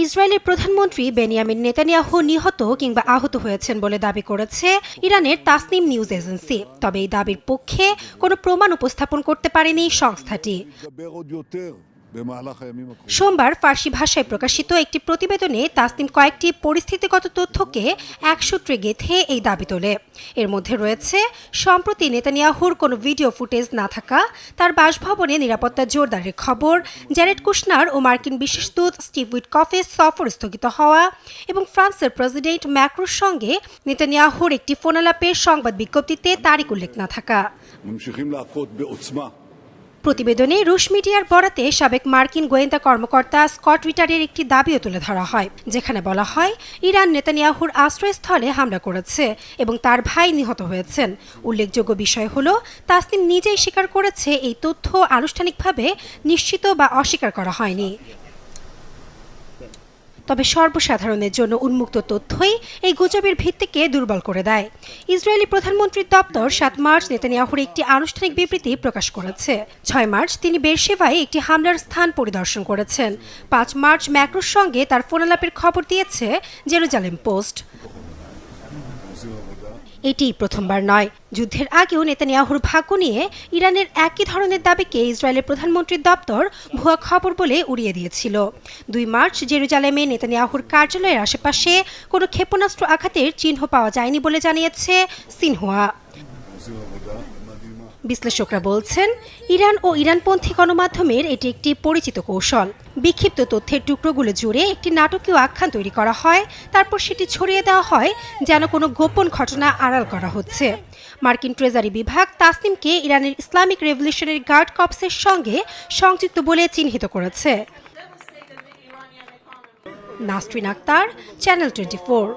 ইসরায়েলের প্রধানমন্ত্রী Benjamin Netanyahu নিহত কিংবা আহত হয়েছেন বলে দাবি করেছে ইরানের তাসনিম নিউজ এজেন্সি। তবে এই দাবির পক্ষে কোনো প্রমাণ উপস্থাপন করতে পারেনি সংস্থাটি। সোমবার ফার্সি ভাষায় প্রকাশিত একটি প্রতিবেদনে তাসনিম কয়েকটি পরিস্থিতিগত তথ্যকে এক সূত্রে গেঁথে এই দাবি তোলে। এর মধ্যে রয়েছে সম্প্রতি নেতানিয়াহুর কোনো ভিডিও ফুটেজ না থাকা, তার বাসভবনে নিরাপত্তা জোরদারের খবর, জ্যারেড কুশনার ও মার্কিন বিশেষ দূত স্টিভ উইটকফের সফর স্থগিত হওয়া এবং ফ্রান্সের প্রেসিডেন্ট ম্যাক্রোর সঙ্গে নেতানিয়াহুর একটি ফোনালাপের সংবাদ বিজ্ঞপ্তিতে তারিখ উল্লেখ না থাকা। প্রতিবেদনে রুশ মিডিয়ার বরাতে সাবেক মার্কিন গোয়েন্দা কর্মকর্তা স্কট রিটারের একটি দাবিও তুলে ধরা হয়, যেখানে বলা হয় ইরান নেতানিয়াহুর আশ্রয়স্থলে হামলা করেছে এবং তার ভাই নিহত হয়েছেন। উল্লেখযোগ্য বিষয় হল, তাসনিম নিজেই স্বীকার করেছে এই তথ্য আনুষ্ঠানিকভাবে নিশ্চিত বা অস্বীকার করা হয়নি। তবে সর্বসাধারণের জন্য উন্মুক্ত তথ্যই এই গুজবের ভিত্তিকে দুর্বল করে দেয়। ইসরায়েলি প্রধানমন্ত্রীর দপ্তর ৭ মার্চ নেতানিয়াহুর একটি আনুষ্ঠানিক বিবৃতি প্রকাশ করেছে। ৬ মার্চ তিনি বেরশেভায় একটি হামলার স্থান পরিদর্শন করেছেন। ৫ মার্চ ম্যাক্রোর সঙ্গে তার ফোনালাপের খবর দিয়েছে জেরুজালেম পোস্ট। এটি প্রথমবার নয়। যুদ্ধের আগেও নেতানিয়াহুর ভাগ্য নিয়ে ইরানের একই ধরনের দাবিকে ইসরায়েলের প্রধানমন্ত্রীর দপ্তর ভুয়া খবর বলে উড়িয়ে দিয়েছিল। ২ মার্চ জেরুজালেমে নেতানিয়াহুর কার্যালয়ের আশেপাশে কোনো ক্ষেপণাস্ত্র আঘাতের চিহ্ন পাওয়া যায়নি বলে জানিয়েছে সিনহুয়া। বিশ্লেষকরা বলছেন, ইরান ও ইরানপন্থী গণমাধ্যমের এটি একটি পরিচিত কৌশল। বিক্ষিপ্ত তথ্যের টুকরোগুলো জুড়ে একটি নাটকীয় আখ্যান তৈরি করা হয়, তারপর সেটি ছড়িয়ে দেওয়া হয় যেন কোনো গোপন ঘটনা আড়াল করা হচ্ছে। মার্কিন ট্রেজারি বিভাগ তাসনিমকে ইরানের ইসলামিক রেভলিউশনারি গার্ড কর্পসের সঙ্গে সংযুক্ত বলে চিহ্নিত করেছে। নাসরিন আক্তার, চ্যানেল 24।